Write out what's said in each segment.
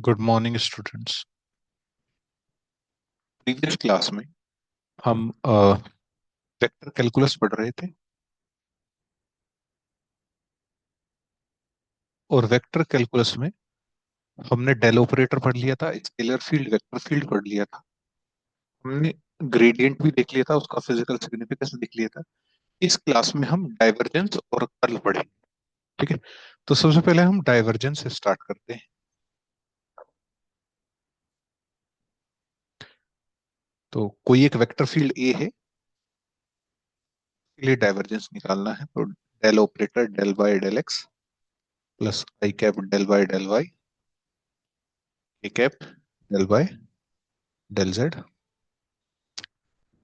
Good morning students. Previous class में हम vector calculus पढ़ रहे थे और वेक्टर कैलकुलस में हमने डेल ऑपरेटर पढ़ लिया था, स्केलर फील्ड, वेक्टर फील्ड पढ़ लिया था। हमने ग्रेडियंट भी देख लिया था, उसका फिजिकल सिग्निफिकेंस देख लिया था। इस क्लास में हम डाइवर्जेंस और कर्ल पढ़ेंगे। ठीक है, तो सबसे पहले हम डाइवर्जेंस से स्टार्ट करते हैं। तो कोई एक वेक्टर फील्ड ए है, के लिए डाइवर्जेंस निकालना है, तो del operator del by del x plus I cap del by del y, a cap del by del z.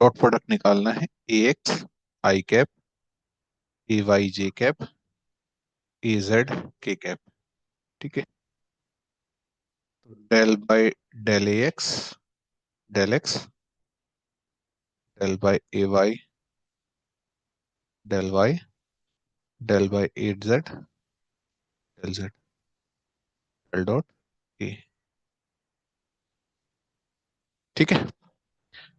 Dot product निकालना है, a x I cap a y J cap a z k cap. ठीक है, तो del by del a x del x, del by a y del Y, del by a z del z, del dot a. ठीक है,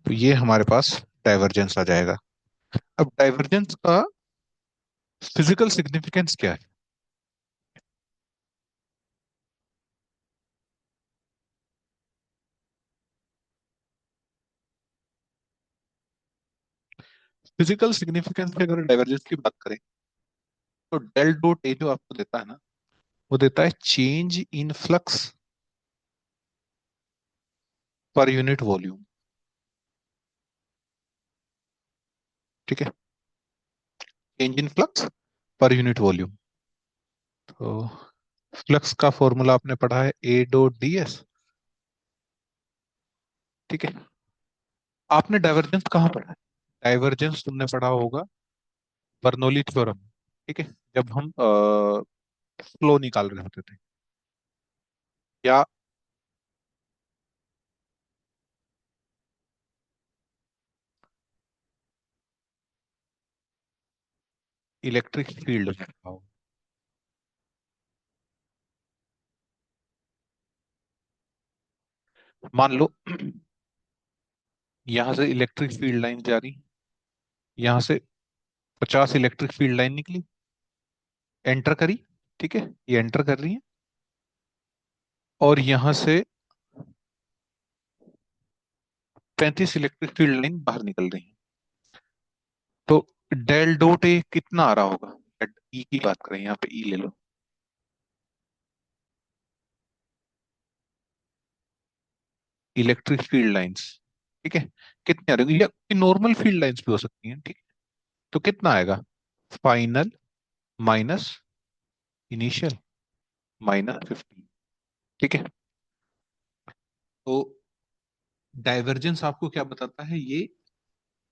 तो ये हमारे पास divergence आ जाएगा। अब डाइवर्जेंस का फिजिकल सिग्निफिकेंस क्या है? फिजिकल सिग्निफिकेंस की अगर डाइवर्जेंस की बात करें तो डेल डॉट ए जो आपको देता है ना, वो देता है change in flux per unit volume. ठीक है, change in flux per unit volume. तो फ्लक्स का फॉर्मूला आपने पढ़ा है, ए डॉट डी एस। ठीक है, आपने डाइवर्जेंस कहाँ पढ़ा है? डाइवर्जेंस तुमने पढ़ा होगा बर्नौली थ्योरम। ठीक है, जब हम फ्लो निकाल रहे होते थे, या इलेक्ट्रिक फील्ड में पढ़ा होगा। मान लो यहां से इलेक्ट्रिक फील्ड लाइन जा रही, यहां से 50 इलेक्ट्रिक फील्ड लाइन निकली, एंटर करी। ठीक है, ये एंटर कर रही है और यहां से 35 इलेक्ट्रिक फील्ड लाइन बाहर निकल रही है। तो डेल डॉट ए कितना आ रहा होगा? ई की बात करें, यहाँ पे ई ले लो। इलेक्ट्रिक फील्ड लाइंस, ठीक है, कितने आ रही होंगी, या नॉर्मल फील्ड लाइंस भी हो सकती हैं। ठीक है, तो कितना आएगा? Final minus initial minus 50। ठीक है, तो डाइवर्जेंस आपको क्या बताता है? ये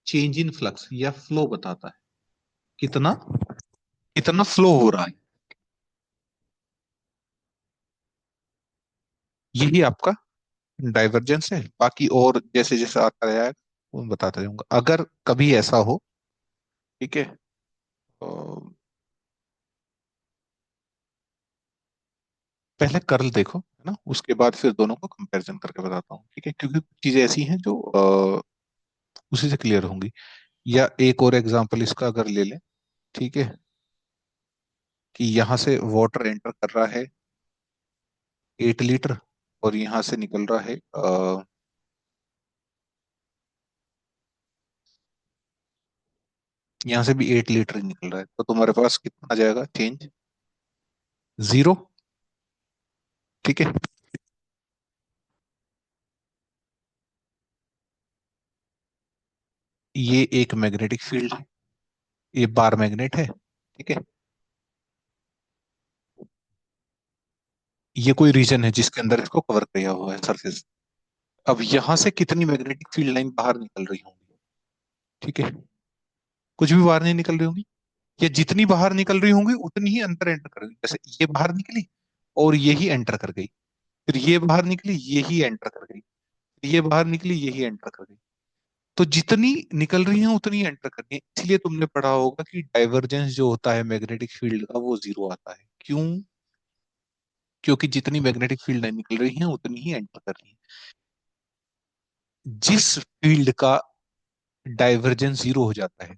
चेंज इन फ्लक्स या फ्लो बताता है, कितना कितना फ्लो हो रहा है। यही आपका डाइवर्जेंस है। बाकी और जैसे जैसे आता जाएगा वो मैं बताता जाऊंगा। अगर कभी ऐसा हो, ठीक है, तो पहले कर्ल देखो, है ना, उसके बाद फिर दोनों को कंपैरिजन करके बताता हूँ। ठीक है, क्योंकि कुछ चीजें ऐसी हैं जो उसी से क्लियर होंगी। या एक और एग्जांपल इसका अगर ले लें, ठीक है, कि यहाँ से वाटर एंटर कर रहा है 8 लीटर, और यहाँ से निकल रहा है यहाँ से भी 8 लीटर ही निकल रहा है, तो तुम्हारे पास कितना आ जाएगा चेंज? जीरो। ठीक है, ये एक मैग्नेटिक फील्ड है, ये बार मैग्नेट है। ठीक है, ये कोई रीजन है जिसके अंदर इसको कवर किया हुआ है सरफेस। अब यहां से कितनी मैग्नेटिक फील्ड लाइन बाहर निकल रही होंगी? ठीक है, कुछ भी बाहर नहीं निकल रही होंगी, या जितनी बाहर निकल रही होंगी उतनी ही अंदर एंटर कर गई। जैसे ये बाहर निकली और ये ही एंटर कर गई, फिर ये बाहर निकली, ये ही एंटर कर गई, फिर ये बाहर निकली, ये ही एंटर कर गई। तो जितनी निकल रही है उतनी एंटर करनी है। इसलिए तुमने पढ़ा होगा कि डाइवर्जेंस जो होता है मैग्नेटिक फील्ड का, वो जीरो आता है। क्यों? क्योंकि जितनी मैग्नेटिक फील्ड निकल रही है उतनी ही एंटर कर रही है। जिस फील्ड का डाइवर्जेंस जीरो हो जाता है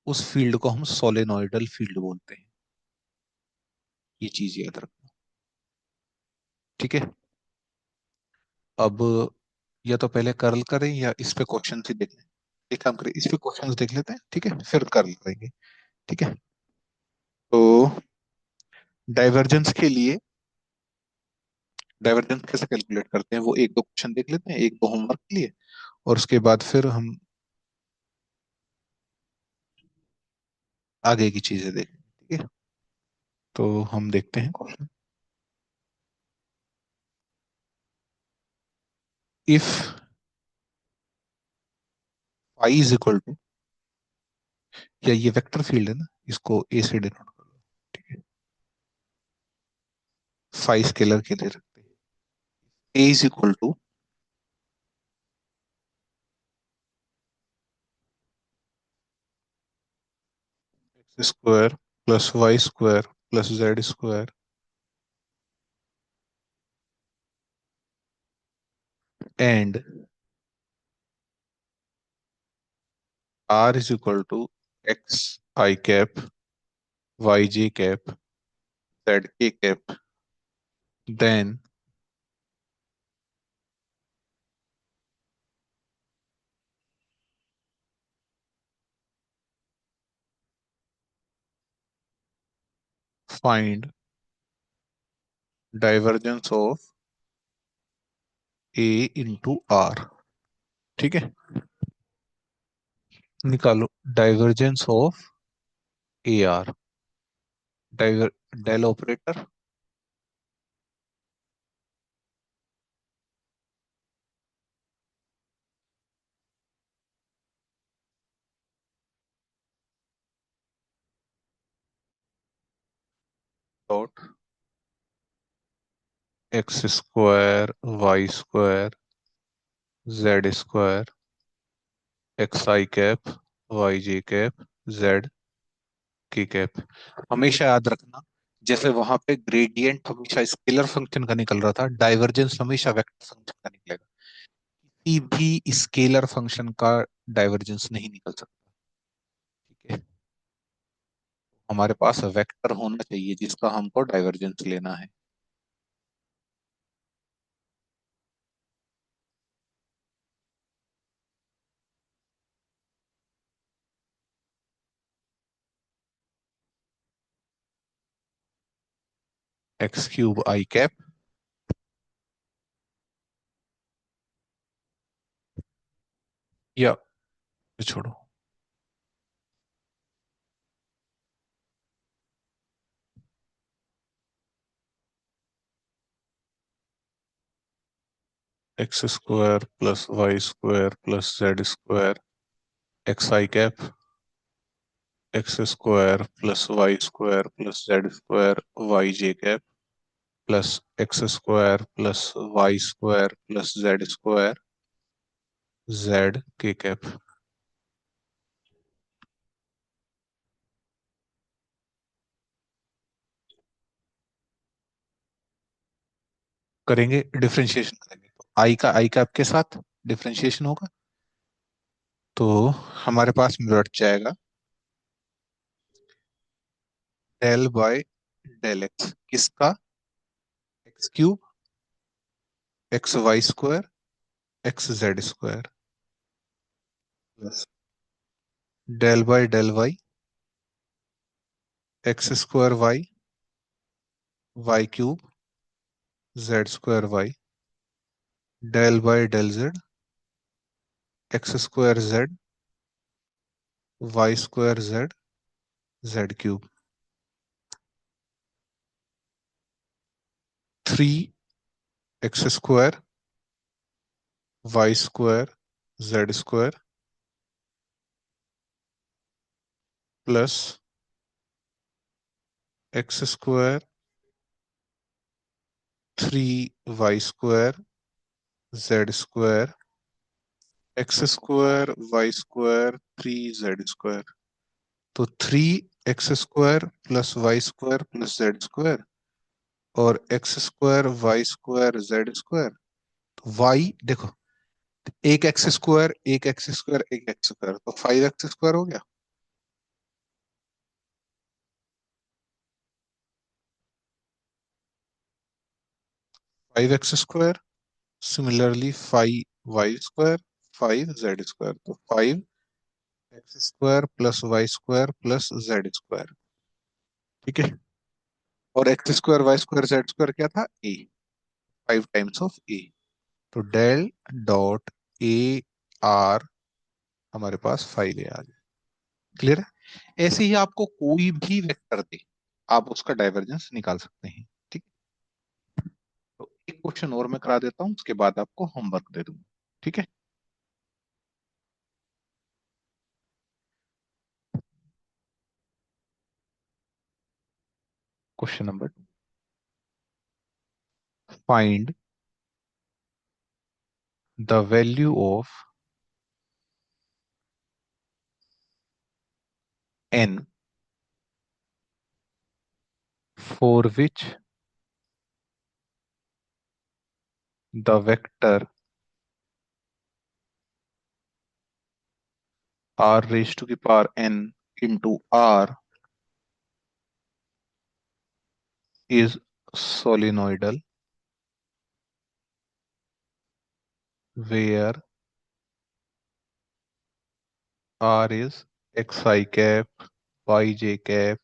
उस फील्ड को हम सोलेनोइडल फील्ड बोलते हैं। ये चीज याद रखना। ठीक है। अब या तो पहले कर्ल करें या इस पे क्वेश्चन ही देख लें। एक काम करें, इस पे क्वेश्चन देख लेते हैं, ठीक है, फिर कर्ल करेंगे। ठीक है। तो डाइवर्जेंस के लिए डाइवर्जेंस कैसे कैलकुलेट करते हैं वो एक दो क्वेश्चन देख लेते हैं, एक दो होमवर्क के लिए, और उसके बाद फिर हम आगे की चीजें देखेंगे। ठीक है। तो हम देखते हैं question. If phi is equal to, या ये वेक्टर फील्ड है ना, इसको ए से डिनोट कर लो। ठीक है। फाई स्केलर के लिए रखते हैं। A is equal to x square plus Y square plus z square and r is equal to x I cap y J cap z k cap, then find divergence of a into r. ठीक है। निकालो divergence of a r. Diver del operator dot x square Y square z square x I cap y J cap z की cap. हमेशा याद रखना, जैसे वहां पे ग्रेडियंट हमेशा स्केलर फंक्शन का निकल रहा था, डाइवर्जेंस हमेशा वेक्टर फंक्शन का निकलेगा। किसी भी स्केलर फंक्शन का डाइवर्जेंस नहीं निकल सकता। ठीक है। हमारे पास वेक्टर होना चाहिए जिसका हमको डाइवर्जेंस लेना है। एक्स क्यूब आई कैप, या छोड़ो, x square plus Y square plus z square x आई cap x square plus Y square plus z square y जे cap plus x square plus Y square plus z square z k cap. करेंगे, differentiation करेंगे तो आई का आई cap के साथ differentiation होगा, तो हमारे पास मिलट जाएगा डेल बाय डेल एक्स, किसका, x cube x Y square x z square plus del by del y x square y cube z square y del by del Z x square z y square z z cube. Three x square Y square z square plus x square three y square z square x square Y square three z square. तो three x square plus Y square plus z square और x square Y square z square. तो y देखो, एक x square एक x square एक x square, तो 5x square हो गया। 5x square. Similarly 5y square 5z square, तो 5x square plus Y square plus z square. ठीक है। और x square Y square z square क्या था, ए। 5 टाइम्स ऑफ ए। तो डेल डॉट ए आर हमारे पास 5 ए आ गया। क्लियर है। ऐसे ही आपको कोई भी वेक्टर दे, आप उसका डाइवर्जेंस निकाल सकते हैं। ठीक। तो एक क्वेश्चन और मैं करा देता हूं, उसके बाद आपको होमवर्क दे दूंगा। ठीक है। Question number 2। Find the value of n for which the vector r raised to the power n into r is solenoidal, where r is xi cap, yj cap,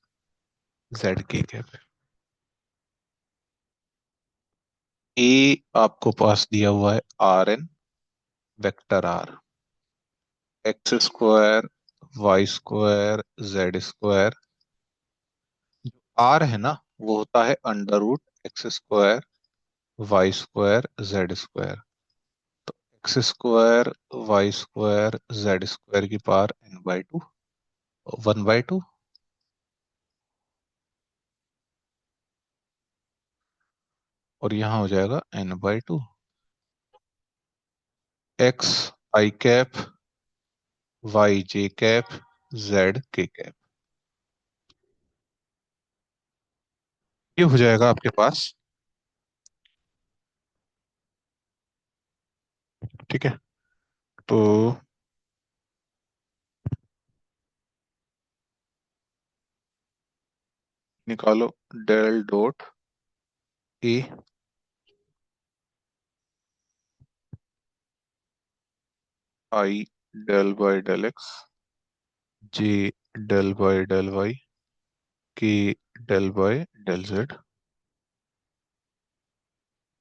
zk cap। A आपको पास दिया हुआ है r n, vector r, x square Y square z square. R है ना, वो होता है under root x square Y square z square. तो x square Y square z square की पावर n/2, 1/2। और यहाँ हो जाएगा n/2। एक्स आई कैप वाई जे कैप जेड के कैप। ये हो जाएगा आपके पास। ठीक है। तो निकालो del dot A i del by del x, J del by del Y, के del by del z.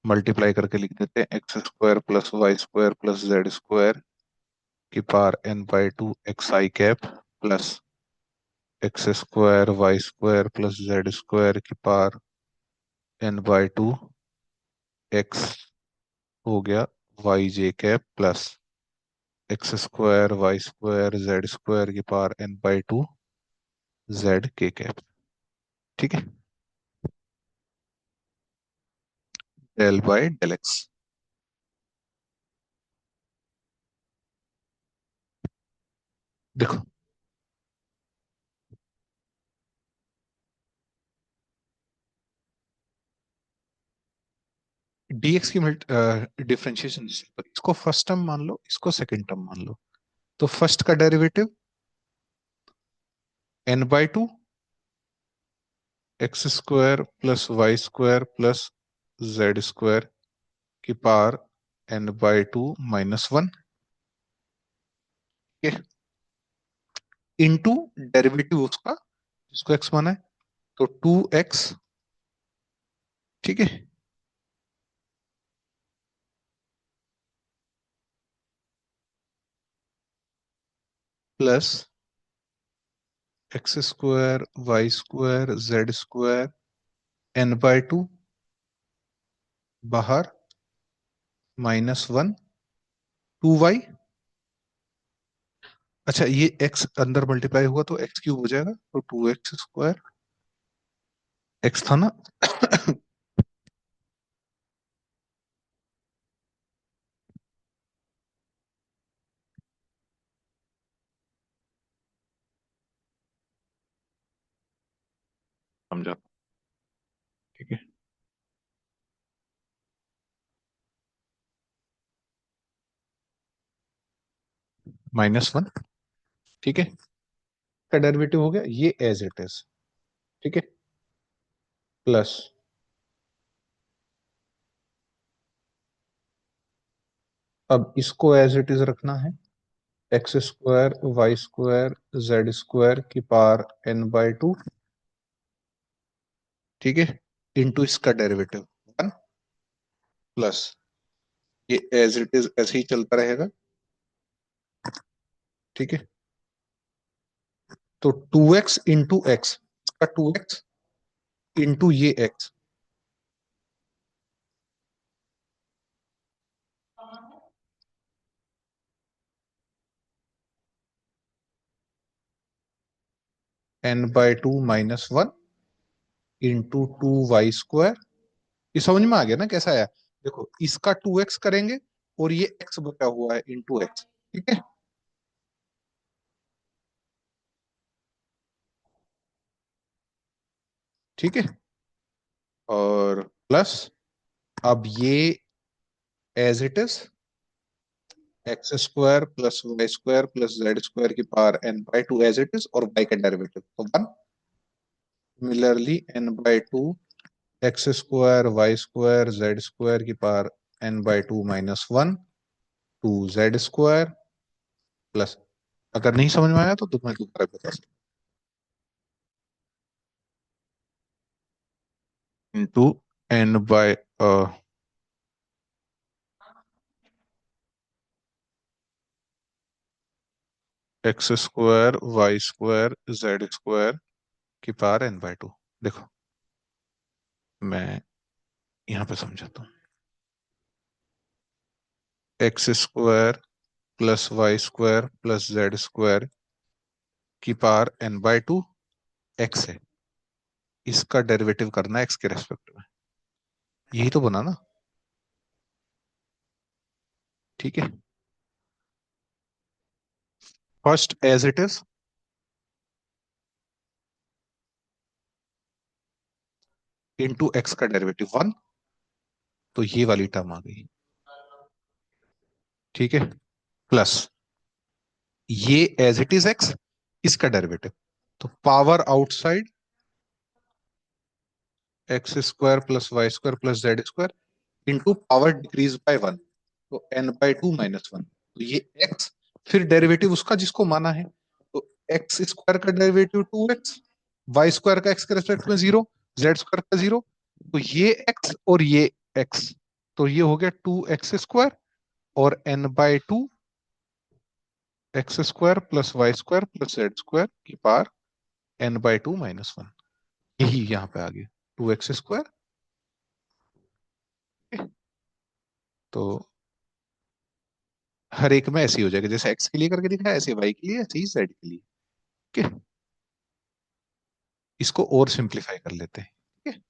Multiply करके लिख देते हैं x square plus Y square plus z square की पावर n/2 एक्स आई cap plus x square Y square plus z square की power n/2 x हो गया y जे cap plus x square Y square z square की power n/2 z k cap. ठीक है। Del by del x. देखो dx की differentiation, इसको first term मान लो, इसको सेकंड टर्म मान लो। तो फर्स्ट का derivative n/2 x square plus Y square plus z square की पावर n/2 -1। इंटू डेरिवेटिव उसका जिसको x माना है, तो 2x। ठीक है। Plus x square Y square z square n/2 बाहर -1 2y। अच्छा, ये x अंदर मल्टीप्लाई हुआ तो x क्यूब हो जाएगा, तो 2x स्क्वायर। x था ना। समझा। ठीक है। -1। ठीक है, का डेरिवेटिव हो गया ये एज इट इज। ठीक है, प्लस अब इसको एज इट इज रखना है, x² y² z² की पावर n/2। ठीक है, इंटू इसका डेरिवेटिव 1, प्लस ये एज इट इज ऐसे ही चलता रहेगा। ठीक है, तो 2x इंटू एक्स, इसका 2x इंटू ये x, n/2 -1 इंटू 2y²। ये समझ में आ गया ना कैसा है? देखो इसका 2x करेंगे और ये x बचा हुआ है इंटू एक्स। ठीक है, ठीक है, और प्लस अब ये as it is x² plus y² plus z² की power n/2 as it is, और y का डेरिवेटिव तो 1। Similarly n/2 x² y² z² की पावर n/2 -1 2z², प्लस अगर नहीं समझ में आया तो तुम्हें दोबारा बता सकता, into n bye x² y² z² की पावर n/2। देखो मैं यहाँ पे समझाता हूँ, x² plus y² plus z² की पावर n/2 x है, इसका डेरिवेटिव करना है x के रेस्पेक्ट में। यही तो बना ना? ठीक है, first as it is into x का डेरिवेटिव 1, तो ये वाली टर्म आ गई। ठीक है, प्लस ये एज इट इज एक्स, इसका डेरिवेटिव, तो power outside x² plus y² plus z² into power decrease by 1, तो n/2 -1, तो ये x, फिर डेरिवेटिव उसका जिसको माना है, तो x² का डेरिवेटिव 2x, y² का x के रेस्पेक्ट में 0, z² का 0, तो ये x और ये x, तो ये हो गया 2x² और n/2 x² plus y² plus z² की पावर n/2 -1। यही यहाँ पे आ गया 2x²। तो हर एक में ऐसी हो जाएगा, जैसे एक्स के लिए करके दिखाया ऐसे वाई के लिए, ऐसे ही जेड के लिए। ठीक है, इसको और सिंप्लीफाई कर लेते हैं। ठीक है,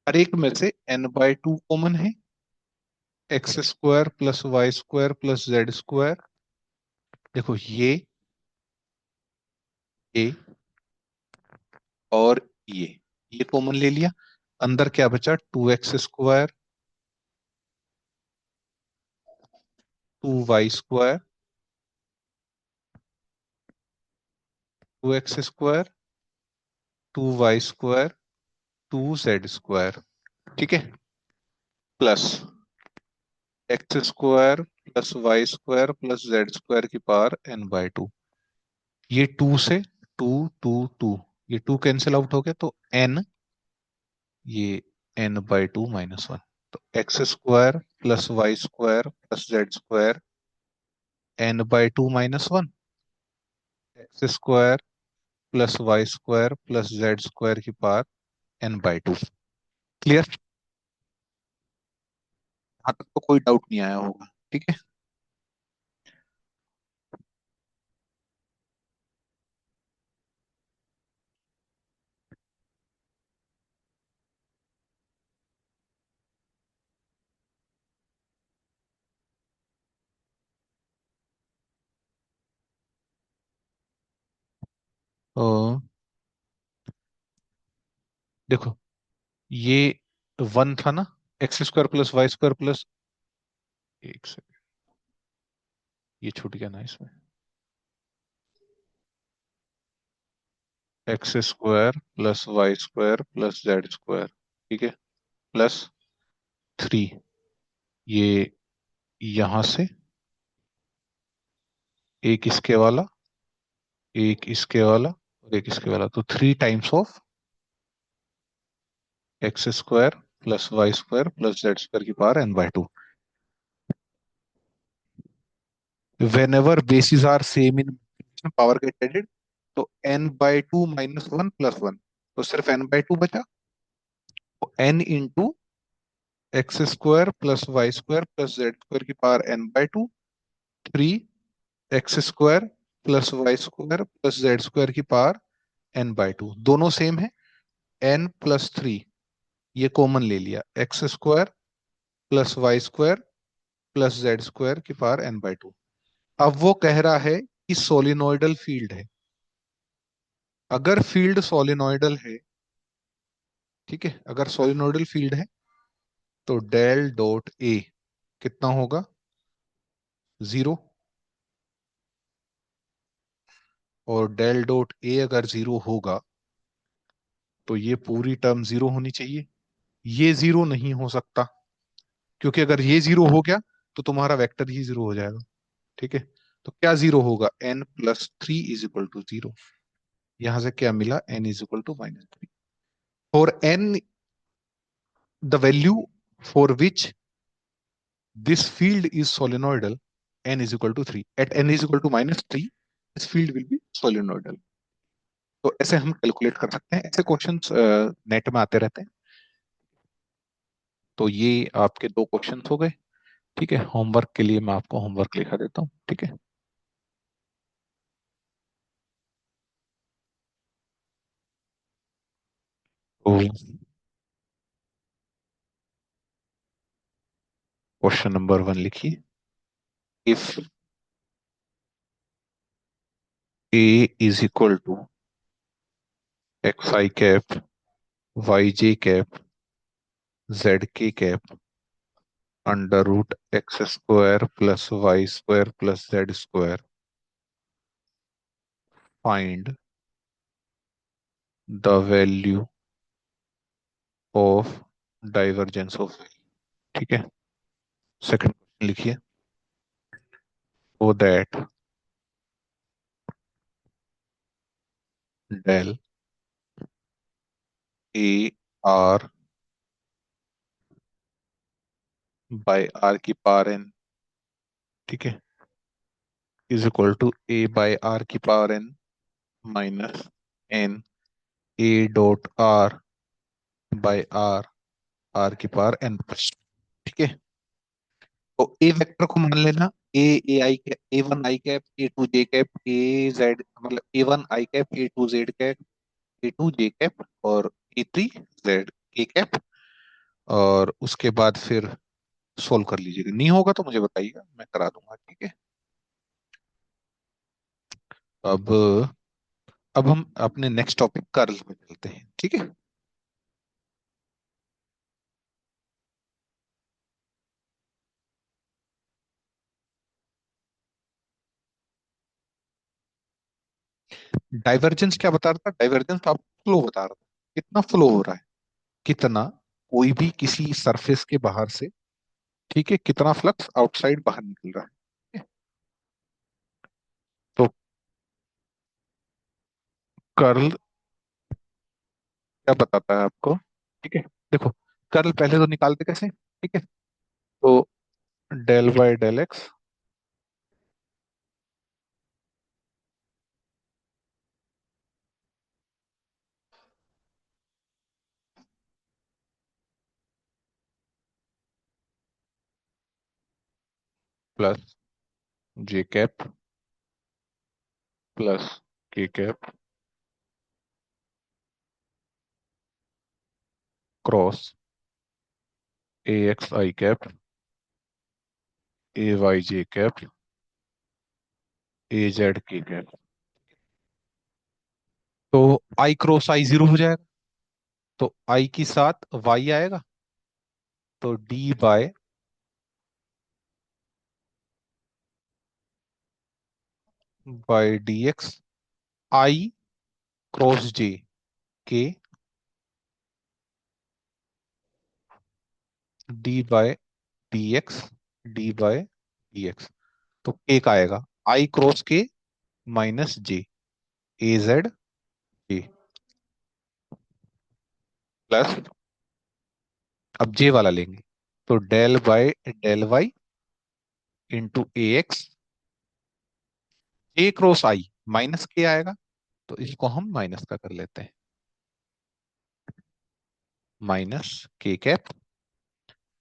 हर एक में से n/2 कॉमन है, x² plus y² plus z²। देखो ये और ये कॉमन ले लिया, अंदर क्या बचा? 2x² 2y² 2x² 2y² 2z²। ठीक है, plus x² plus y² plus z² की पावर n/2। ये 2 से 2 ये 2 कैंसिल आउट हो गया, तो n, ये n/2 -1, तो x² plus y² plus z² n/2 -1, x² plus y² plus z² की पावर n/2। क्लियर? यहाँ तक तो कोई डाउट नहीं आया होगा। ठीक है, तो देखो ये वन था ना, x square plus Y square plus, एक सेकंड, ये छूट गया ना इसमें, x square plus Y square plus z square, ठीक है, प्लस थ्री, ये यहां से एक इसके वाला, एक इसके वाला और एक इसके वाला, तो three times of x square plus Y square plus z square की power n by two. Whenever basis are same in power get added, तो n by two minus one plus one, तो सिर्फ n by two बचा, तो n into x square plus Y square plus z square की power n by two, three x square plus Y square plus z square की power n by two, दोनों same है, n plus three, ये common ले लिया, x square plus Y square plus z square की power n by two. अब वो कह रहा है कि सोलिनोइडल फील्ड है, अगर फील्ड सोलिनोइडल है, ठीक है, अगर सोलिनोइडल फील्ड है तो डेल डॉट ए कितना होगा, जीरो, और डेल डॉट ए अगर जीरो होगा तो ये पूरी टर्म जीरो होनी चाहिए, ये जीरो नहीं हो सकता, क्योंकि अगर ये जीरो हो गया तो तुम्हारा वेक्टर ही जीरो हो जाएगा, ठीक है। तो क्या जीरो होगा, n plus three is equal to zero, यहां से क्या मिला, n is equal to minus three, और n the value for which this field is solenoidal, n is equal to 3, at n is equal to minus 3 this field will be solenoidal। तो ऐसे हम calculate कर सकते हैं, ऐसे questions net में आते रहते हैं। तो ये आपके दो क्वेश्चंस हो गए, ठीक है। होमवर्क के लिए मैं आपको होमवर्क लिखा देता हूँ, ठीक है। तो क्वेश्चन नंबर वन लिखिए, if a is equal to x I cap y J cap z k cap under root x square plus Y square plus z square, find the value of divergence of, ठीक है। Second question लिखिए, so that del a r by r की power n, ठीक है, is equal to a by r की power n minus n a dot r by are r की power n plus, ठीक है। तो ए वेक्टर को मान लेना, a a i cap, a one i cap, a two j cap, a z, मतलब a one i cap, a two z cap, a two j cap, और a three z k cap, और उसके बाद फिर solve कर लीजिएगा, नहीं होगा तो मुझे बताइएगा, मैं करा दूंगा, ठीक है। अब अब हम अपने नेक्स्ट टॉपिक कर्ल में चलते हैं, ठीक है। डाइवर्जेंस क्या बता रहा था, डाइवर्जेंस आप फ्लो बता रहा था, कितना फ्लो हो रहा है, कितना कोई भी किसी सरफेस के बाहर से, ठीक है, कितना फ्लक्स आउटसाइड बाहर निकल रहा है, ठीक है? तो कर्ल क्या बताता है आपको, ठीक है, देखो, कर्ल पहले तो निकालते कैसे, ठीक है, तो del by del x plus j cap plus के cap cross a x I cap a y J cap a z k cap, तो आई क्रॉस आई जीरो हो जाएगा, तो आई की साथ वाई आएगा, तो d by d x, i cross j, k d by d x, d by d x. तो k का आएगा i cross k minus j, a z j, plus, अब जे वाला लेंगे, तो del by del y into a x, a cross i minus k आएगा, तो इसको हम माइनस का कर लेते हैं, माइनस के कैप।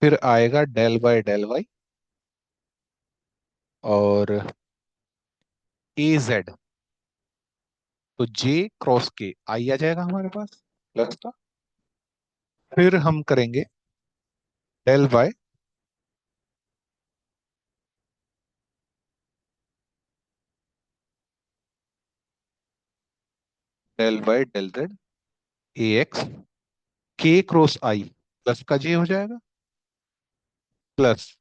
फिर आएगा डेल बाय डेल वाई, और ए जेड, तो जे क्रॉस के आई आ जाएगा हमारे पास, प्लस का। फिर हम करेंगे del by del z, a x, k cross i plus का जे हो जाएगा, plus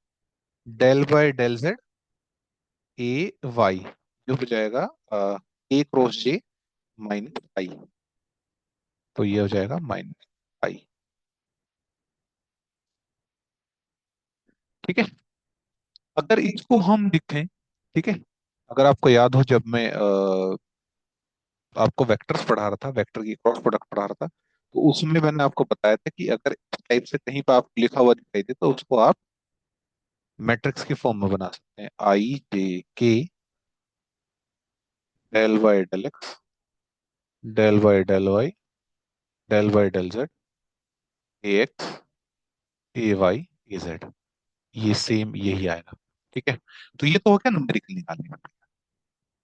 del by del z, a y, जो हो जाएगा ए क्रॉस जे माइनस आई, तो ये हो जाएगा माइनस आई। ठीक है, अगर इसको हम लिखें, ठीक है, अगर आपको याद हो जब मैं आपको वेक्टर्स पढ़ा रहा था, वेक्टर की क्रॉस प्रोडक्ट पढ़ा रहा था, तो उसमें मैंने आपको बताया था कि अगर इस टाइप से कहीं पर आपको लिखा हुआ दिखाई दे तो उसको आप मैट्रिक्स की फॉर्म में बना सकते हैं, i j k del by del x, del by del Y, del by del z, a x, a y, a z, ये सेम यही आएगा। ठीक है, तो ये तो हो गया न्यूमेरिकल निकालने का।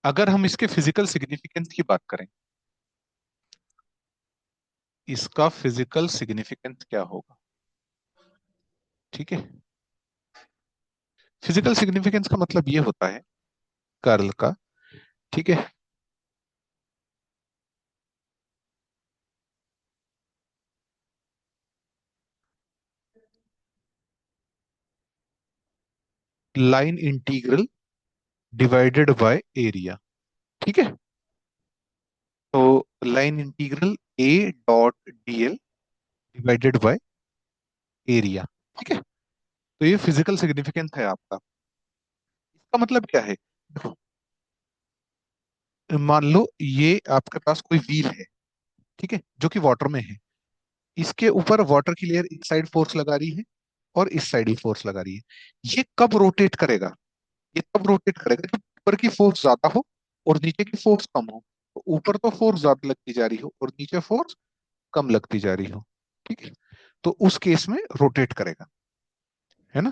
अगर हम इसके फिजिकल सिग्निफिकेंस की बात करें, इसका फिजिकल सिग्निफिकेंस क्या होगा? ठीक है, फिजिकल सिग्निफिकेंस का मतलब ये होता है कर्ल का, ठीक है, line integral divided by area. ठीक है, तो line integral A dot DL divided by area. ठीक है, तो ये फिजिकल सिग्निफिकेंस है आपका। इसका मतलब क्या है, देखो, मान लो ये आपके पास कोई व्हील है, ठीक है, जो कि वाटर में है, इसके ऊपर वाटर की लेयर इस साइड फोर्स लगा रही है और इस साइड ही फोर्स लगा रही है। ये कब रोटेट करेगा? ये तब रोटेट करेगा जब ऊपर की फोर्स ज्यादा हो और नीचे की फोर्स कम हो। तो ऊपर तो फोर्स ज्यादा लगती जा रही हो और नीचे फोर्स कम लगती जा रही हो, ठीक है, तो उस केस में रोटेट करेगा, है ना।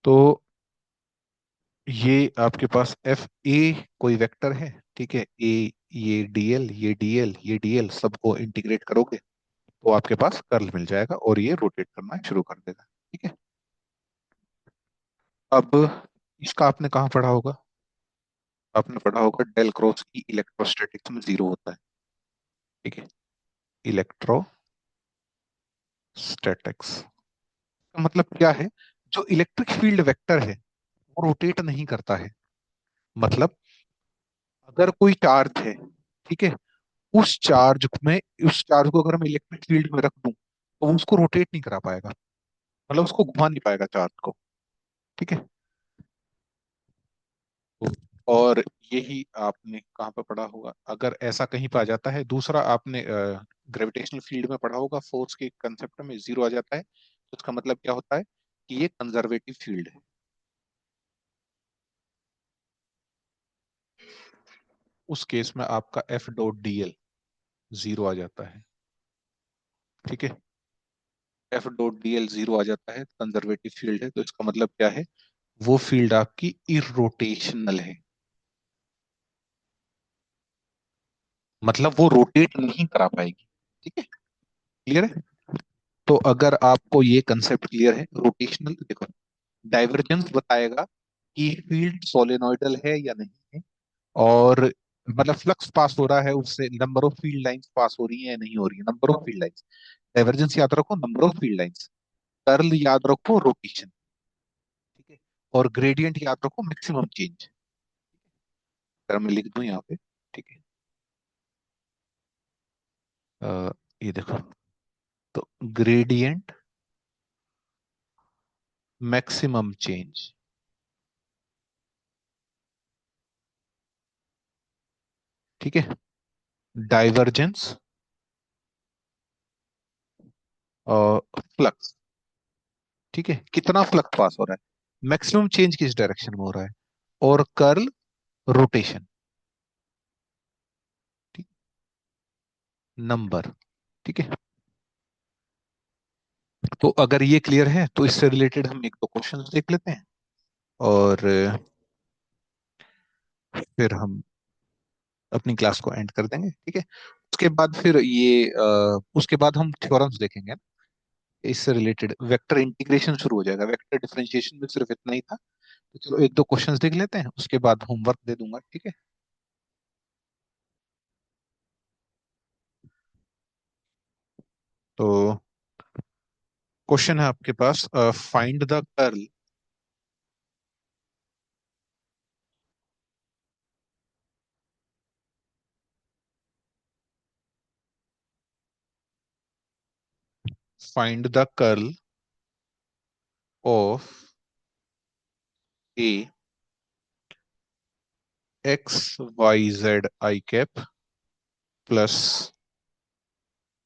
तो ये आपके पास एफ ए कोई वेक्टर है, ठीक है, ए, ये डीएल सबको इंटीग्रेट करोगे तो आपके पास कर्ल मिल जाएगा और ये रोटेट करना शुरू कर देगा। ठीक है, अब इसका आपने कहाँ पढ़ा होगा? आपने पढ़ा होगा डेल क्रॉस की इलेक्ट्रोस्टैटिक्स में जीरो होता है। ठीक है, इलेक्ट्रोस्टैटिक्स का मतलब क्या है? जो इलेक्ट्रिक फील्ड वेक्टर है वो रोटेट नहीं करता है। मतलब अगर कोई चार्ज है, ठीक है, उस चार्ज में, उस चार्ज को अगर मैं इलेक्ट्रिक फील्ड में रख दूं तो वो उसको रोटेट नहीं करा पाएगा, मतलब उसको घुमा नहीं पाएगा चार्ज को। ठीक है, तो और यही आपने कहाँ पे पढ़ा होगा, अगर ऐसा कहीं पे आ जाता है। दूसरा आपने ग्रेविटेशनल फील्ड में पढ़ा होगा, फोर्स के कंसेप्ट में जीरो आ जाता है तो उसका मतलब क्या होता है कि ये कंजर्वेटिव फील्ड है। उस केस में आपका f dot d l zero आ जाता है। ठीक है, f dot d l zero आ जाता है, कंजर्वेटिव फील्ड है, तो इसका मतलब क्या है, वो फील्ड आपकी इरोटेशनल है, मतलब वो रोटेट नहीं करा पाएगी। ठीक है, क्लियर है। तो अगर आपको ये कंसेप्ट क्लियर है, रोटेशनल, देखो, डाइवर्जेंस बताएगा कि फील्ड सोलेनोइडल है या नहीं है, और मतलब फ्लक्स पास हो रहा है, उससे number of field lines pass हो रही है या नहीं हो रही है, number of field lines. Divergence याद रखो number of field lines, curl याद रखो रोटेशन, ठीक है, और ग्रेडियंट याद रखो मैक्सिमम चेंज। अगर मैं लिख दूं यहाँ पे, ठीक है, ये देखो, तो ग्रेडियंट मैक्सिमम चेंज, ठीक है, डाइवर्जेंस और फ्लक्स, ठीक है, कितना फ्लक्स पास हो रहा है, मैक्सिमम चेंज किस डायरेक्शन में हो रहा है, और कर्ल रोटेशन, ठीक, नंबर, ठीक है। तो अगर ये क्लियर है तो इससे रिलेटेड हम एक दो क्वेश्चंस देख लेते हैं, और फिर हम अपनी क्लास को एंड कर देंगे, ठीक है। उसके बाद फिर ये उसके बाद हम थ्योरम्स देखेंगे ना, इससे रिलेटेड वेक्टर इंटीग्रेशन शुरू हो जाएगा, वेक्टर डिफरेंशिएशन में सिर्फ इतना ही था। तो चलो एक दो क्वेश्चंस देख लेते हैं, उसके बाद होमवर्क दे दूंगा, ठीक है। तो क्वेश्चन है आपके पास, find the curl, find the curl of a x y z i cap plus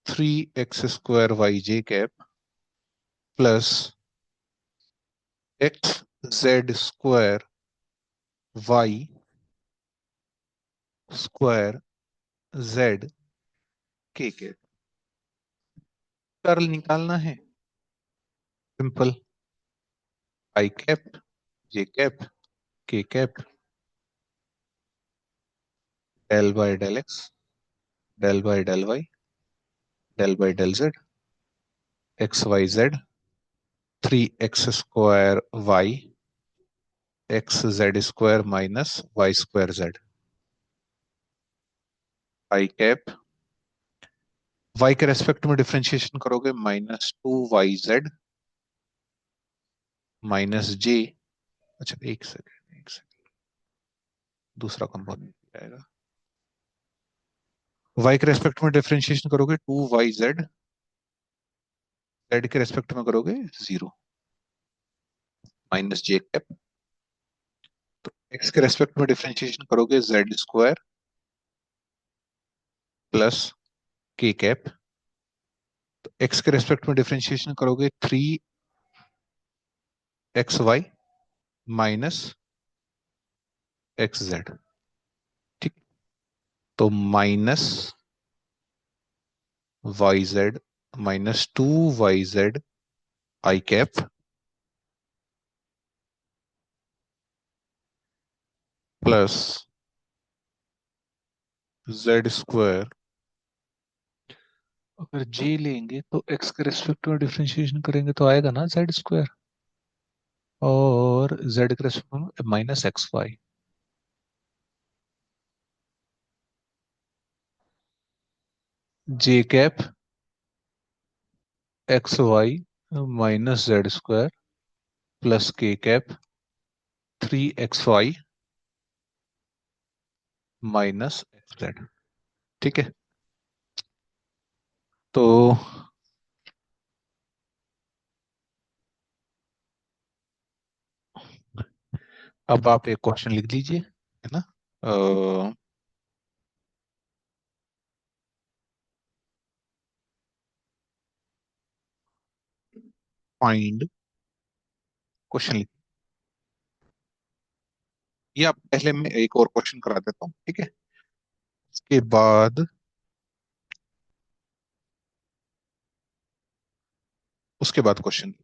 3x² y J cap plus x z² y square z k cap. Curl निकालना है, simple, i cap J cap के cap del by del x del by del Y del by del Z x y z 3x² y x z² minus y² z i cap, Y के respect में differentiation करोगे -2 yz minus जे, अच्छा एक second एक second, दूसरा component आएगा, Y के respect में डिफरेंशिएशन करोगे 2 yz, जेड के रेस्पेक्ट में करोगे 0 माइनस जे कैप, तो एक्स के रेस्पेक्ट में डिफरेंशिएशन करोगे z² प्लस के कैप, तो एक्स के रेस्पेक्ट में डिफरेंशिएशन करोगे 3xy माइनस xz, ठीक, तो माइनस yz -2 yz आई कैप प्लस z², अगर जे लेंगे तो एक्स के रेस्पेक्ट में डिफरेंशिएशन करेंगे तो आएगा ना z², और z के रेस्पेक्ट में -xy, J cap xy minus z² plus के कैप 3xy माइनस xz, ठीक है। तो अब आप एक क्वेश्चन लिख लीजिए, है ना, फाइंड, क्वेश्चन लिख, ये आप पहले मैं एक और क्वेश्चन करा देता हूँ, ठीक है, उसके बाद, उसके बाद question,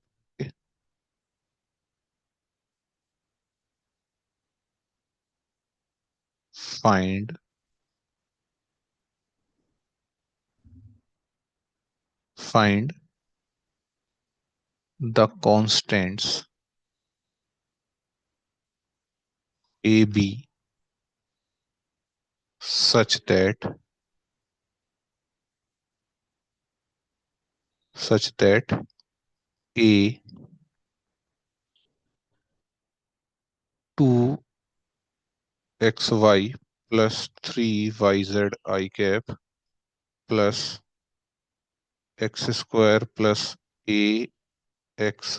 find find the constants a b such that a 2xy plus 3yz I cap plus x square plus axz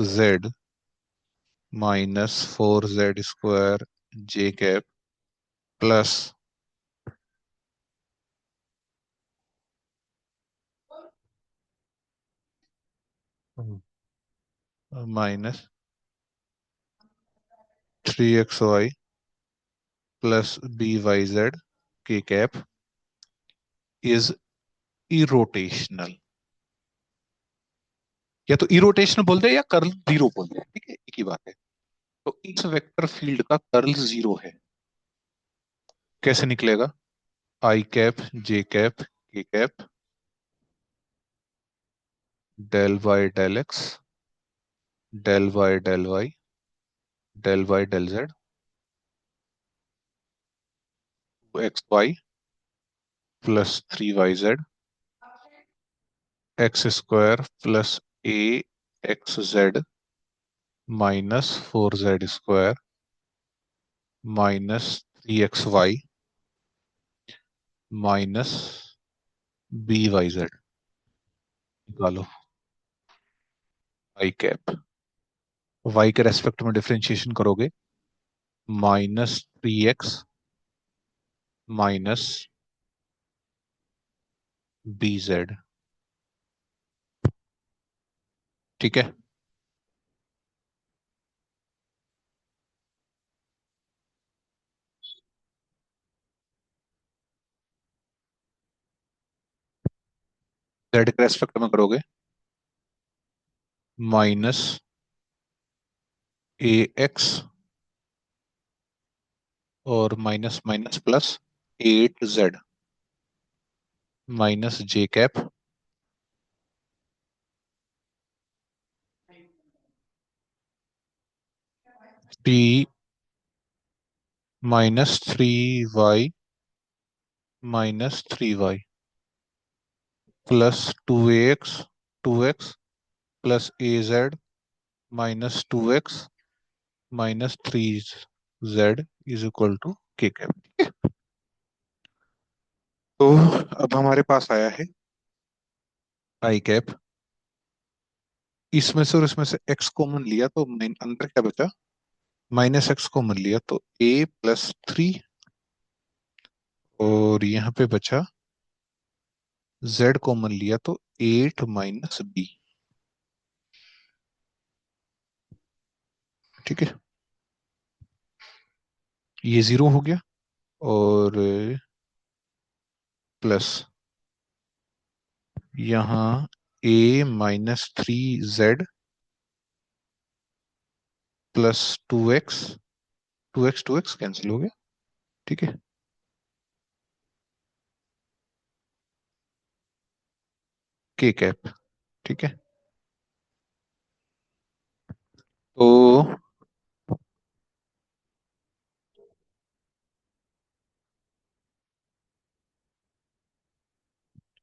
minus 4z square j cap plus minus 3xy plus byz k cap is irrotational। या तो irrotational बोल दे या curl zero बोल दे, ठीक है, एक ही बात है। तो इस वेक्टर फील्ड का कर्ल जीरो है। कैसे निकलेगा? आई कैप जे कैप के cap del Y del x del Y del Z x Y plus 3yz X square plus A X Z minus 4z square minus 3xy minus byz। निकालो I cap. Y के respect में differentiation करोगे, -3x minus bz। ठीक है। Z के respect में करोगे, minus a x और minus minus plus 8z minus j cap t -3y -3y plus 2x प्लस az -2x -3z is equal to k cap. तो अब हमारे पास आया है आई कैप। इसमें से और इसमें से x कॉमन लिया तो अंदर क्या बचा? -x कॉमन लिया तो a प्लस 3 और यहाँ पे बचा z कॉमन लिया तो 8 माइनस b। ठीक है, ये जीरो हो गया और प्लस यहाँ a -3z plus 2x 2x cancel हो गया। ठीक है, के कैप। ठीक है, तो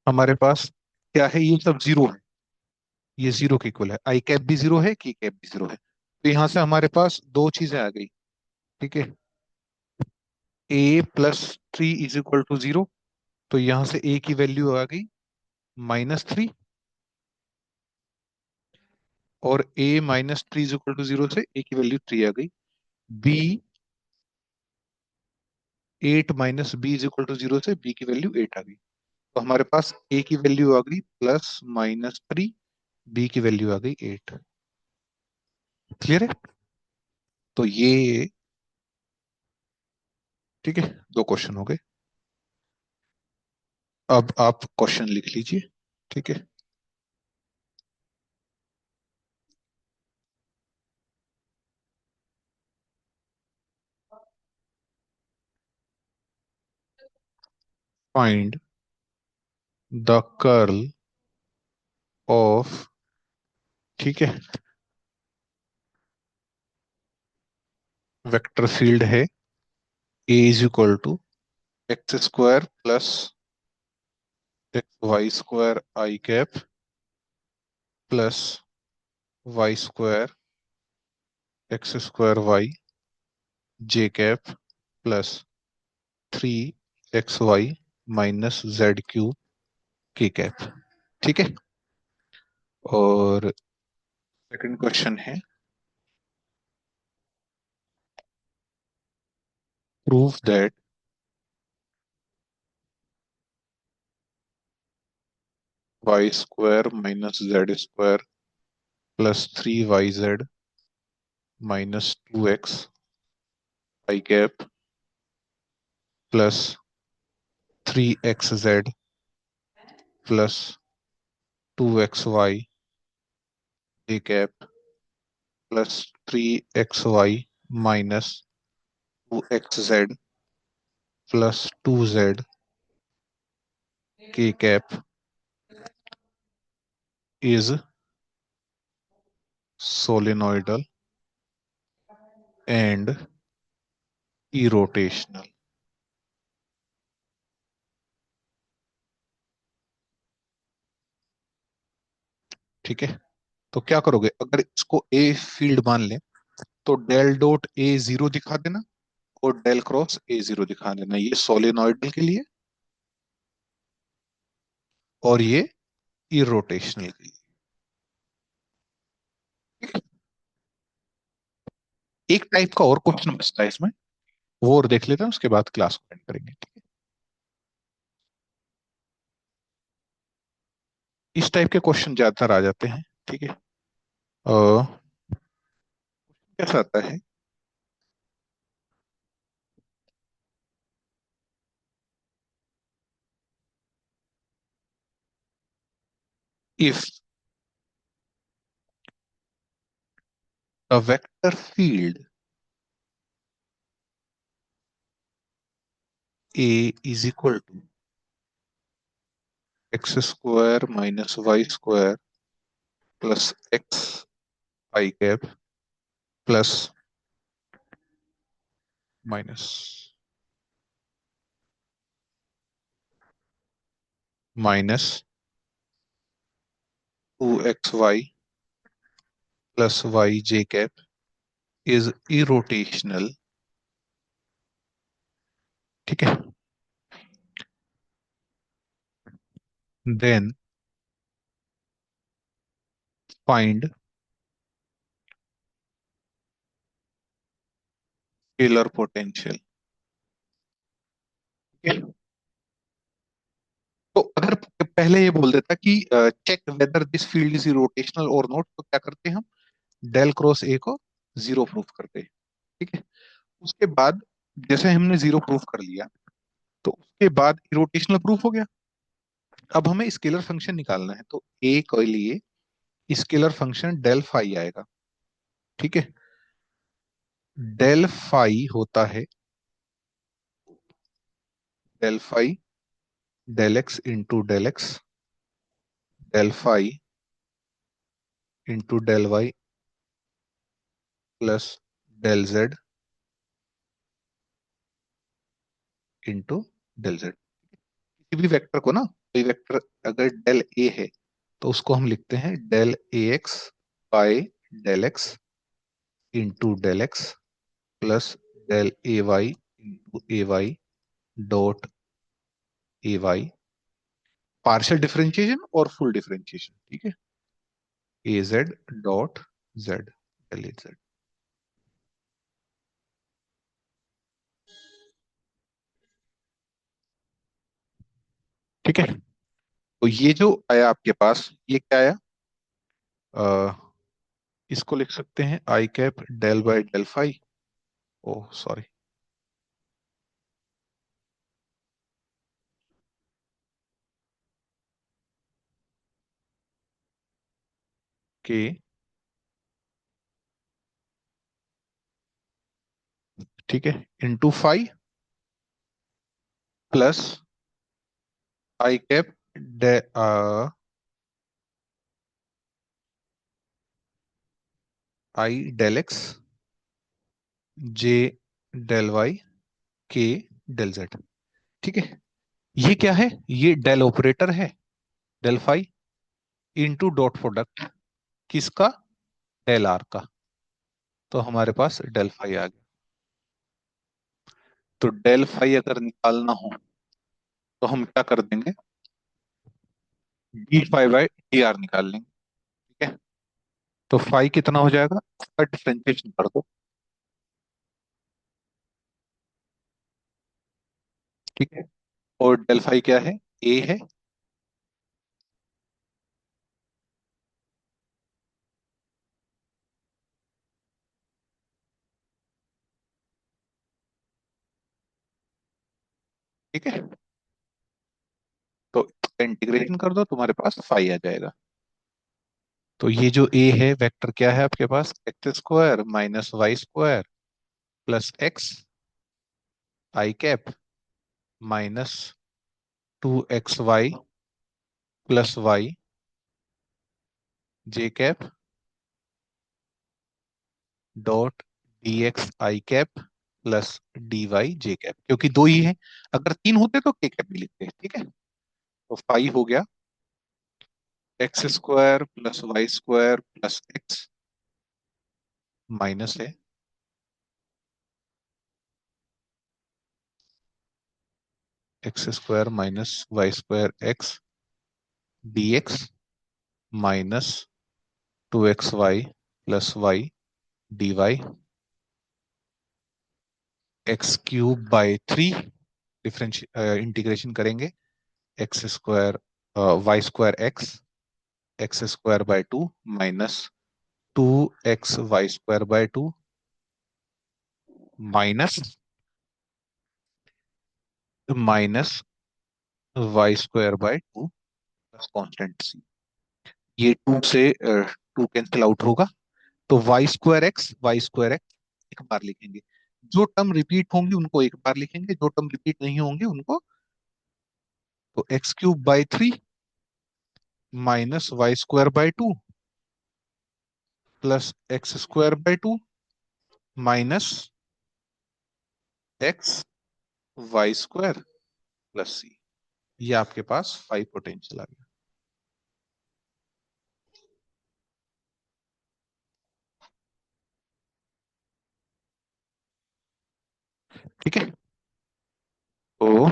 हमारे पास क्या है? ये सब जीरो है, ये जीरो के इक्वल है। आई कैप भी जीरो है, की कैप भी जीरो है, तो यहां से हमारे पास दो चीजें आ गई। ठीक है, a+3 is equal to zero, तो यहां से a की वैल्यू आ गई -3 और a-3 is equal to zero से a की वैल्यू 3 आ गई। b 8 minus b is equal to zero से b की वैल्यू 8 आ गई। तो हमारे पास a की वैल्यू आ गई +-3, b की वैल्यू आ गई 8। क्लियर है? तो ये ठीक है, दो क्वेश्चन हो गए। अब आप क्वेश्चन लिख लीजिए। ठीक है, फाइंड द कर्ल ऑफ, ठीक है, वेक्टर फील्ड है a is equal to x square plus x Y square i cap plus Y square x square y J cap plus 3xy minus z cube k cap. ठीक है। और second question है, prove that y square minus z square plus 3yz minus 2x i cap plus 3xz plus 2xy j cap plus 3xy minus 2xz plus 2z k cap is solenoidal and irrotational. ठीक है। तो क्या करोगे, अगर इसको a field मान ले तो डेल डॉट ए जीरो दिखा देना और डेल क्रॉस ए जीरो दिखा देना, ये सोलेनोइडल के लिए और ये इरोटेशनल के लिए। ठीक है? एक टाइप का और क्वेश्चन बचता है इसमें, वो और देख लेते हैं, उसके बाद क्लास को एंड करेंगे। ठीक है। इस टाइप के क्वेश्चन ज्यादातर आ जाते हैं। ठीक है। कैसा आता है, if a vector field A is equal to x square minus y square plus x I cap plus minus minus 2xy plus yj cap is irrotational। ठीक है। Then find scalar potential। ठीक है। तो अगर पहले ये बोल देता कि check whether this field is rotational और नॉट, तो क्या करते हम, डेल क्रॉस ए को जीरो प्रूफ करते हैं। ठीक है। उसके बाद जैसे हमने जीरो प्रूफ कर लिया तो उसके बाद रोटेशनल प्रूफ हो गया। अब हमें स्केलर फंक्शन निकालना है, तो ए के लिए स्केलर फंक्शन डेल फाई आएगा। ठीक है। डेल फाई होता है del phi del x into del x del phi into del y plus del z into del z. किसी भी वेक्टर को ना, कोई वेक्टर अगर डेल ए है तो उसको हम लिखते हैं del a x by del x into del x plus del a y into a y dot a y, partial differentiation और फुल डिफरेंशिएशन। ठीक है। A z dot z del a z. ठीक है। तो ये जो आया आपके पास, ये क्या आया, अ, इसको लिख सकते हैं I cap del by del phi. Oh sorry, K, ठीक है, इंटू फाई प्लस आई कैप डे I del x J del Y के डेल जेड। ठीक है, ये क्या है, ये डेल ऑपरेटर है, del phi into dot product किसका, डेल आर का। तो हमारे पास डेल फाई आ गया। तो डेल फाई अगर निकालना हो तो हम क्या कर देंगे, d phi by d r निकाल लेंगे। ठीक है, तो फाई कितना हो जाएगा, उसका डिफरेंशिएशन कर दो। ठीक है, और डेल फाई क्या है, ए है। ठीक है, तो इंटीग्रेशन कर दो, तुम्हारे पास फाई आ जाएगा। तो ये जो ए है वेक्टर क्या है आपके पास, X square minus Y square plus X आई cap minus 2xy plus Y जे कैप डॉट डी एक्स आई कैप प्लस डी वाई जे कैप, क्योंकि दो ही है, अगर तीन होते तो के कैप भी लिखते हैं। ठीक है, तो फाइव हो गया X square plus Y square plus X minus है X square minus Y square X D X minus 2xy plus Y D Y X cube by 3, डिफरेंश इंटीग्रेशन करेंगे X square Y square x square by 2 minus 2xy square by 2 minus minus Y square by 2 plus constant C. ये 2 से 2 cancel out होगा, तो Y square x एक बार लिखेंगे, जो term repeat होंगी उनको एक बार लिखेंगे, जो टर्म रिपीट नहीं होंगे उनको, तो X cube by 3 minus Y square by 2 plus x square by 2 minus X Y square plus C. ये आपके पास फाइव पोटेंशियल आ गया। ठीक है, तो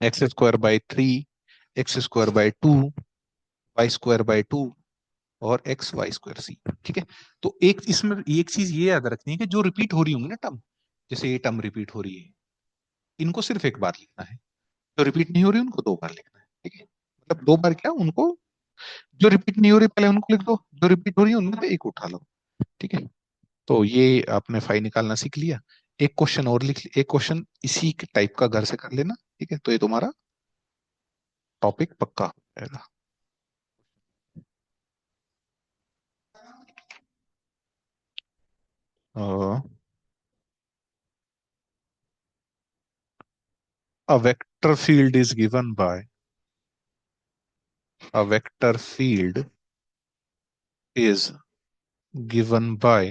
x square by 3, x square by 2, y square by 2 और एक्स वाई स्क्वायर सी। ठीक है, तो एक इसमें एक चीज ये याद रखनी है कि जो रिपीट हो रही होंगी ना टर्म, जैसे ये टर्म रिपीट हो रही है, इनको सिर्फ एक बार लिखना है, जो रिपीट नहीं हो रही उनको दो बार लिखना है। ठीक है, मतलब दो बार क्या, उनको जो रिपीट नहीं हो रही पहले उनको लिख दो, जो रिपीट हो रही है उनमें से एक उठा लो। ठीक है, तो ये आपने फाई निकालना सीख लिया। एक क्वेश्चन और लिख, एक क्वेश्चन इसी टाइप का घर से कर लेना। ठीक है, तो ये तुम्हारा टॉपिक पक्का हो जाएगा। A vector field is given by a vector field is given by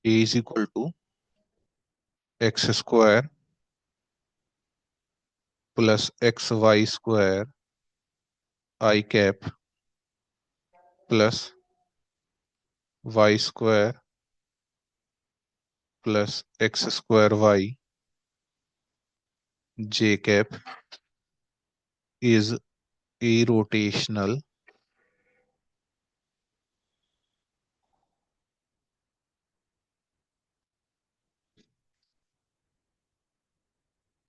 A is equal to x square plus xy square I cap plus y square plus x square y j cap is irrotational,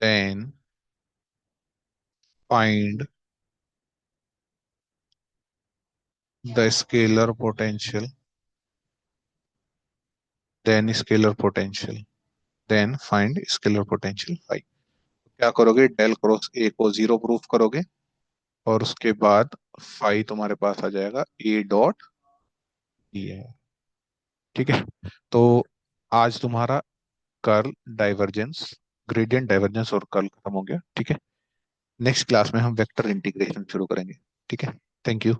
then find the scalar potential, then scalar potential, then find scalar potential phi। क्या करोगे, del cross ए को zero proof करोगे और उसके बाद phi तुम्हारे पास आ जाएगा ए dot D है। ठीक है, तो आज तुम्हारा कर्ल डाइवर्जेंस, ग्रेडियंट डाइवर्जेंस और कर्ल खत्म हो गया। ठीक है, नेक्स्ट क्लास में हम वेक्टर इंटीग्रेशन शुरू करेंगे। ठीक है, थैंक यू।